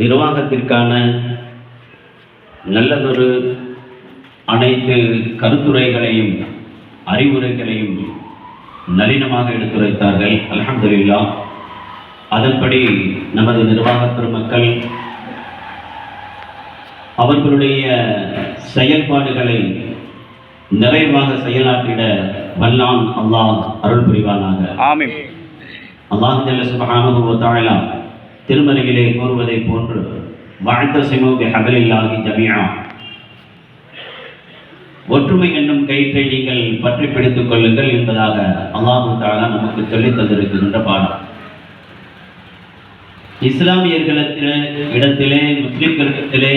நிர்வாகத்திற்கான நல்லதொரு அனைத்து கருத்துரைகளையும் அறிவுரைகளையும் நளினமாக எடுத்துரைத்தார்கள். அல்ஹம்துலில்லாஹ். அதன்படி நமது நிர்வாக பெருமக்கள் அவர்களுடைய செயல்பாடுகளை நிறைவாக செயலாற்றிட வல்லான் அல்லாஹ் அருள் புரிவானாக. ஆமீன். அல்லாஹ் ஜல்ல சுப்ஹானஹு வ தஆலா திருமறையிலே கூறுவதை போன்று வஅத்தஸிமு பிஹப்லில்லாஹி ஜமீஆ, ஒற்றுமை என்னும் கயிற்றை நீங்கள் பற்றி பிடித்துக் கொள்ளுங்கள் என்பதாக அல்லாஹ் தஆலா நமக்கு சொல்லித் தந்திருக்கின்ற பாடம். இஸ்லாமியர்களிடத்திலே முஸ்லிம்களிடத்திலே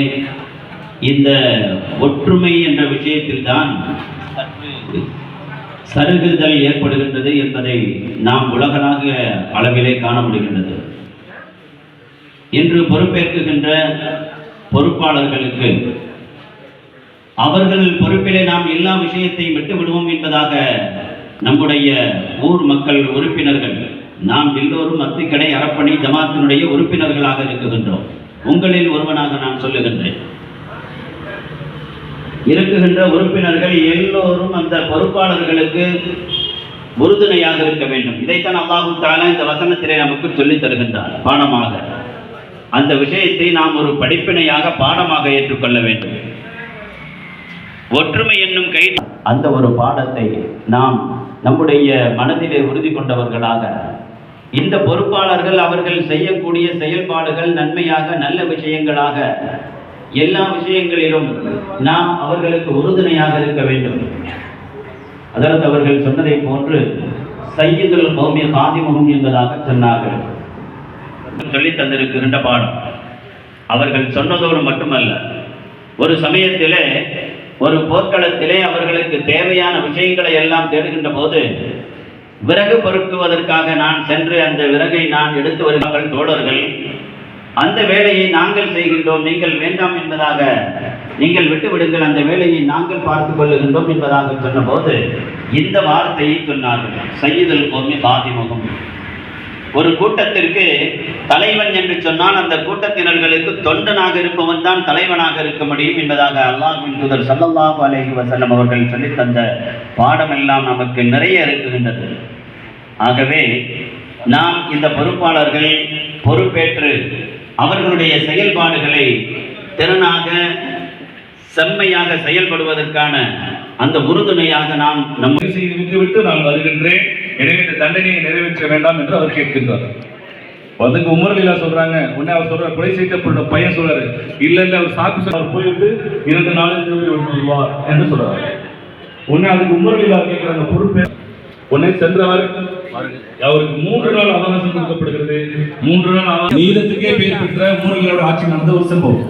இந்த ஒற்றுமை என்ற விஷயத்தில் தான் சருகுதல் ஏற்படுகின்றது என்பதை நாம் உலகளாவிய அளவிலே காண முடிகின்றது. இன்று பொறுப்பேற்கின்ற பொறுப்பாளர்களுக்கு அவர்கள் பொறுப்பிலே நாம் எல்லா விஷயத்தையும் விட்டு விடுவோம் என்பதாக நம்முடைய ஊர் மக்கள் உறுப்பினர்கள் நாம் எல்லோரும் அத்திக்கடை அறப்பணி ஜமாத்தினுடைய உறுப்பினர்களாக இருக்குகின்றோம். உங்களில் ஒருவனாக நான் சொல்லுகின்றேன். இருக்குகின்ற உறுப்பினர்கள் எல்லோரும் அந்த பொறுப்பாளர்களுக்கு உறுதுணையாக இருக்க வேண்டும். இதைத்தான் அல்லாஹ் தஆலா இந்த வசனத்திலே நமக்கு சொல்லித் தருகின்றார் பாடமாக. அந்த விஷயத்தை நாம் ஒரு படிப்பினையாக பாடமாக ஏற்றுக்கொள்ள வேண்டும். ஒற்றுமை என்னும் கை அந்த ஒரு பாடத்தை நாம் நம்முடைய மனதிலே உறுதி கொண்டவர்களாக இந்த பொறுப்பாளர்கள் அவர்கள் செய்யக்கூடிய செயல்பாடுகள் நன்மையாக நல்ல விஷயங்களாக எல்லா விஷயங்களிலும் நாம் அவர்களுக்கு உறுதுணையாக இருக்க வேண்டும். அதற்கு அவர்கள் சொன்னதை போன்று சய்யிதுல் கௌமி காதிமுஹும் என்பதாக சொன்னார்கள். சொல்லித் தந்திருக்கின்ற பாடம். அவர்கள் சொன்னதோடு மட்டுமல்ல, ஒரு சமயத்திலே ஒரு போர்க்களத்திலே அவர்களுக்கு தேவையான விஷயங்களை எல்லாம் தேடுகின்ற போது விறகு பொறுக்குவதற்காக நான் சென்று அந்த விறகை நான் எடுத்து வருகிறார்கள் தோழர்கள். அந்த வேலையை நாங்கள் செய்கின்றோம், நீங்கள் வேண்டாம் என்பதாக, நீங்கள் விட்டு விடுங்கள், அந்த வேலையை நாங்கள் பார்த்துக் கொள்ளுகின்றோம் என்பதாக சொன்னபோது இந்த வார்த்தையை சொன்னார்கள், சய்யிதுல் கௌமி காதிமுஹும். ஒரு கூட்டத்திற்கு தலைவன் என்று சொன்னால் அந்த கூட்டத்தினர்களுக்கு தொண்டனாக இருப்பவன் தான் தலைவனாக இருக்க முடியும் என்பதாக அல்லாஹ்வின் தூதர் ஸல்லல்லாஹு அலைஹி வஸல்லம் அவர்கள் சொல்லித் தந்த பாடமெல்லாம் நமக்கு நிறைய இருக்குகின்றது. ஆகவே நாம் இந்த பொறுப்பாளர்கள் பொறுப்பேற்று அவர்களுடைய செயல்பாடுகளை திறனாக செம்மையாக செயல்படுவதற்கான அந்த உறுதுணையாக நாம் நம்ம விட்டு நான் வருகின்றேன், எனவே இந்த தண்டனையை நிறைவேற்ற வேண்டாம் என்று அவர் கேட்கின்றார். அதுக்கு உமர்லீலா சொல்றாங்க. உடனே அவர் சொல்ற கொலை செய்யப்பட்ட பையன் சொல்றாரு, இல்ல இல்ல அவர் சாக்கு அவர் போயிட்டு 2 நாளில் திரும்பி வருவார் என்று சொல்றாரு. உடனே அதுக்கு உமர்லீலா கேட்கிறாங்க பொறுப்பே. உடனே சென்றவர் அவருக்கு 3 நாள் அவகாசம் கொடுக்கப்படுகிறது. 3 நாள் அவகாசம் நீளத்துக்கே பேர் பெற்ற உமர்லீலாவோட ஆட்சி நடந்த ஒரு சம்பவம்.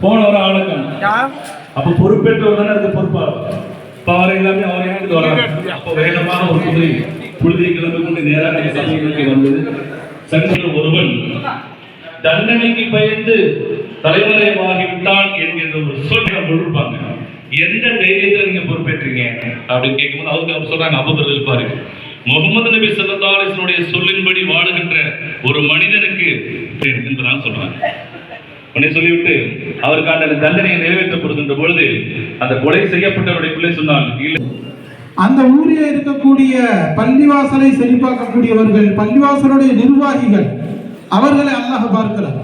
போன ஒரு ஆளுக்கான அப்ப பொறுப்பேற்றவர் தானே அதுக்கு பொறுப்பாளர். அவர் எல்லாமே அவர் ஏன் வராங்க. அப்போ வேகமாக ஒரு குதிரை புழுதியை கிளம்பி கொண்டு நேராக சபைகளுக்கு வந்தது. சங்கத்தில் ஒருவன் தண்டனைக்கு பயந்து தலைமுறையாகிவிட்டான் என்கின்ற ஒரு சொல் கொடுப்பாங்க. எந்த தைரியத்தில் நீங்க பொறுப்பேற்றீங்க அப்படின்னு கேட்கும்போது அவருக்கு அவர் சொல்றாங்க, அபூபக்கர் இருப்பாரு, முகமது நபி ஸல்லல்லாஹு அலைஹி வஸல்லம் சொல்லின்படி வாழுகின்ற ஒரு மனிதனுக்கு என்பதாக சொல்றாங்க. உடனே சொல்லிவிட்டு அவருக்கான தண்டனையை நிறைவேற்றப்படுகின்ற பொழுது அந்த கொலை செய்யப்பட்டவருடைய பிள்ளை சொன்னால், இல்லை அந்த ஊரில் இருக்கக்கூடிய பள்ளிவாசலை செழிப்பாக்கக்கூடியவர்கள், பள்ளிவாசலுடைய நிர்வாகிகள், அவர்களை அல்லாஹ் பார்க்கிறார்.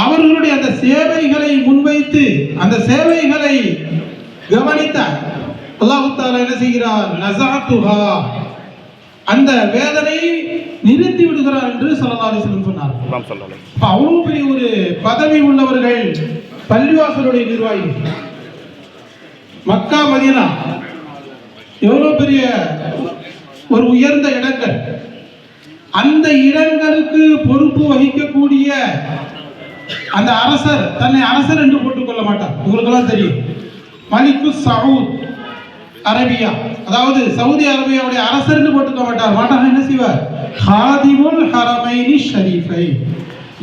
அவர்களுடைய அந்த சேவைகளை முன்வைத்து அந்த சேவைகளை கவனித்தார். அல்லாஹ் தஆலா என்ன செய்கிறார், நஸஅத்துஹா, அந்த வேதனை நிறுத்தி விடுகிறார் என்று ஸல்லல்லாஹு அலைஹி வஸல்லம் சொன்னார். அவ்வளவு பெரிய ஒரு பதவி உள்ளவர்கள் பள்ளிவாசலுடைய நிர்வாகிகள். மக்கா மதீனா எவ்வளவு பெரிய ஒரு உயர்ந்த இடங்கள். அந்த இடங்களுக்கு பொறுப்பு வகிக்கக்கூடிய அந்த அரசர் தன்னை அரசர் என்று போட்டுக் கொள்ள மாட்டார். உங்களுக்கெல்லாம் தெரியும், மலிக்கு சவுத் அரேபியா, அதாவது சவுதி அரேபியாவுடைய அரசர் என்று போட்டுக்க மாட்டார். என்ன செய்வார், ஹாதிமுல் ஹரமைனி ஷரீஃபை,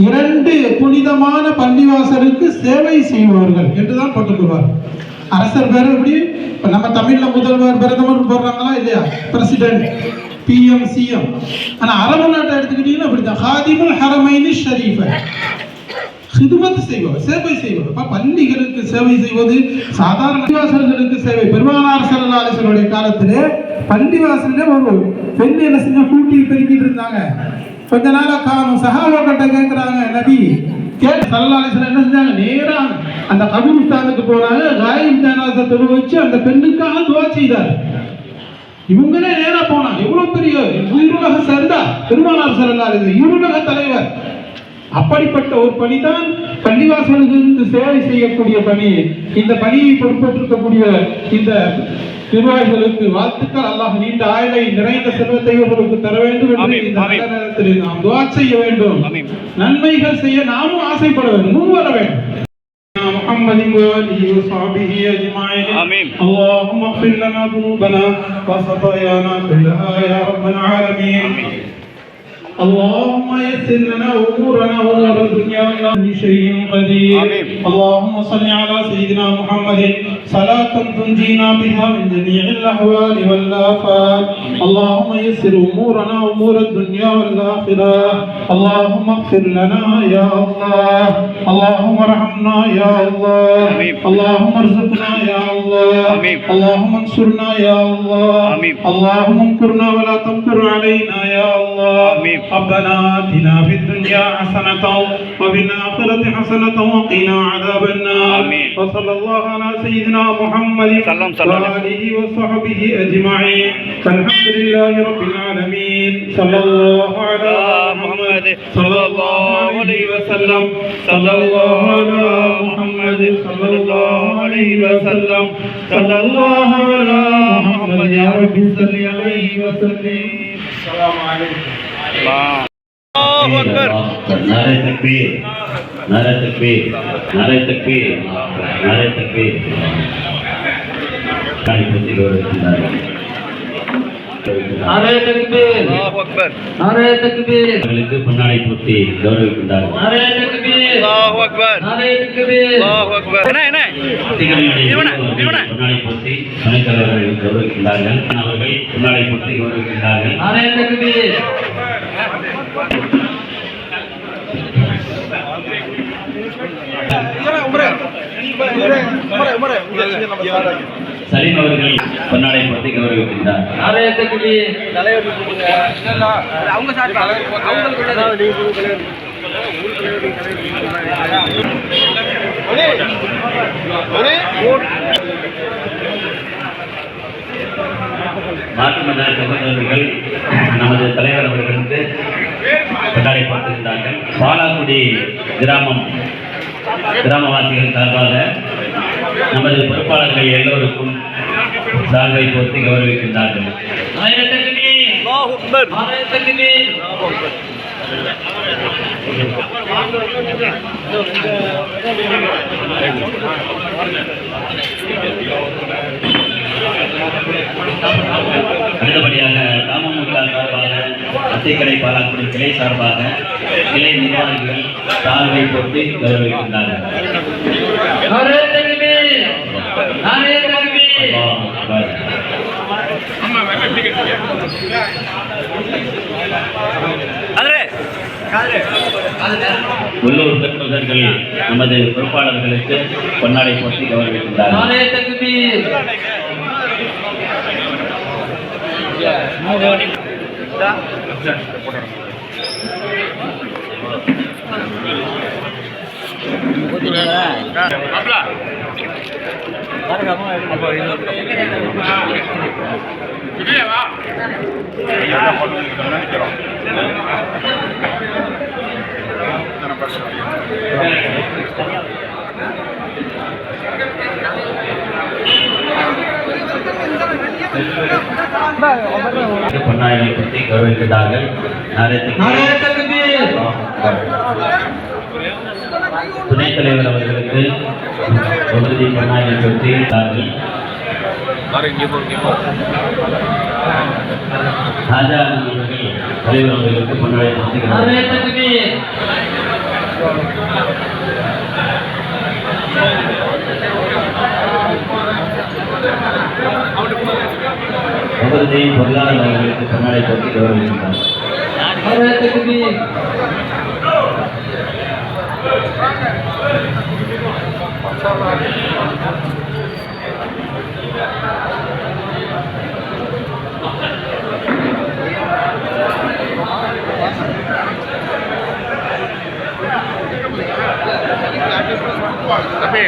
2 புனிதமான பள்ளிவாசலுக்கு சேவை செய்பவர்கள் என்றுதான் போட்டுக்கொள்வார். அரசர் பேர் எப்படி இப்ப நம்ம தமிழ்ல முதல்வர் பிரதமர் போடுறாங்களா இல்லையா, பிரசிடென்ட், பிஎம், சிஎம். ஆனா அரபு நாட்டை எடுத்துக்கிட்டீங்கன்னா அப்படிதான், ஹாதிமுல் ஹரமைனி ஷரீஃபை. ஹிதுமத் செய்வது, சேவை செய்வது. அப்ப பள்ளிகளுக்கு சேவை செய்வது சாதாரண பள்ளிவாசல்களுக்கு சேவை. பெருமானார் ஸல்லல்லாஹு அலைஹி வஸல்லம் காலத்திலே பள்ளிவாசல்ல ஒரு பெண் என்ன செஞ்ச கூட்டி பெருக்கிட்டு இருந்தாங்க. கொஞ்ச நாளா காணும் சஹாபாக்கிட்ட கேட்கிறாங்க, நபி ஸல்லல்லாஹு அலைஹி வஸல்லம் என்ன செஞ்சாங்க, நேரா அந்த கபூர்ஸ்தானுக்கு போனாங்க, காயிப் ஜனாஸா தொழு வச்சு அந்த பெண்ணுக்காக துஆ செய்தார். இவங்களே நேரா போனாங்க. எவ்வளவு பெரிய உயிருலக சேர்ந்தா பெருமானார் ஸல்லல்லாஹு அலைஹி வஸல்லம் இருலக தலைவர். அப்படிப்பட்ட ஒரு பணிதான் பள்ளிவாசல்களுக்கு சேவை செய்யக்கூடிய பணி. இந்த பணியை பொறுப்பேற்றிருக்கக்கூடிய இந்த நிர்வாகிகளுக்கு வாழ்த்துக்கள். அல்லாஹ் நீண்ட ஆயுளை நிறைந்த செல்வத்தை இவர்களுக்கு தர வேண்டும் என்று இந்த நல்ல நேரத்தில் நாம் துஆ செய்ய வேண்டும். நன்மைகள் செய்ய நாமும் ஆசைப்பட வேண்டும், முன் வர வேண்டும். محمد وآله وصحبه أجمعين آمين. اللهم اغفر لنا ذنوبنا وخطايانا كلها يا رب العالمين. اللهم يسر لنا امورنا وامور الدنيا كل شيء قدير. اللهم صل على سيدنا محمد صلاة تنجينا بها من جميع الاهوال والافات. اللهم يسر امورنا وامور الدنيا والاخره. اللهم اغفر لنا يا الله. اللهم ارحمنا يا الله. اللهم ارزقنا يا الله. اللهم انصرنا يا الله. اللهم انصرنا ولا تنصر علينا يا الله. ربنا آتنا في الدنيا حسنة وفي الآخرة حسنة وقنا عذاب النار. وصلى الله على سيدنا محمد وآله وصحبه أجمعين. الحمد لله رب العالمين. صلى الله على محمد صلى الله عليه وسلم. صلى الله على محمد صلى الله عليه وسلم. صلى الله على محمد يا رب صل عليه وسلم. السلام عليكم. अल्लाहु अकबर. नारे तकबीर, नारे तकबीर, नारे तकबीर, नारे तकबीर. नारे तकबीर, अल्लाहु अकबर. नारे तकबीर. அவர்களுக்கு பொன்னாடை போர்த்தி கௌரவிக்கின்றார்கள். नारे तकबीर, अल्लाहु अकबर. नारे तकबीर, अल्लाहु अकबर. பொன்னாடை போர்த்தி துணைத்தலைவர்கள் கௌரவிக்கின்றார்கள். அவர்கள் பொன்னாடை போர்த்தி கௌரவிக்கின்றார்கள். नारे तकबीर. சலீம் அவர்கள் பொன்னாடை போர்த்தி கௌரவிக்கின்றார். नारे तकबीर. அவங்க மாற்று மன்ற சகோதரர்கள் நமது தலைவர் அவர்களுக்கு கொண்டாடி பார்த்திருந்தார்கள். பாலாக்குடி கிராமவாசிகள் சார்பாக நமது பொறுப்பாளர்கள் எல்லோருக்கும் சால்வை போர்த்தி கௌரவிக்கின்றார்கள். नारे तकबीर, अल्लाहु अकबर. नारे तकबीर, अल्लाहु अकबर. அடுத்தபடியாக ராமமுக சார்பாக அத்திக்கடை பாலாக்குடி கிளை சார்பாக கிளை நிர்வாகிகள் சால்வை போட்டு கௌரவிக்கின்றார்கள். नारे तकबीर, नारे तकबीर. அல்லாஹ் அக்பர். உள்ளூர் பெற்றோர்கள் நமது பொறுப்பாளர்களுக்கு பொன்னாடை போட்டி கௌரவிக்கின்றார்கள். नारे तकबीर. பொன்னாடை போட்டி கௌரவிக்கின்றார்கள். नारे तकबीर. துணைத் தலைவர் அவர்களுக்கு தொகுதி பொன்னாடை போட்டி ராஜா அவர்கள் தலைவர் அவர்களுக்கு பொன்னாடை போட்டி नारे तकबीर. தொகுதி பொருளாளர் அவர்களுக்கு பொன்னாடை போட்டி கௌரவிக்கின்றார். नारे तकबीर. Tapi,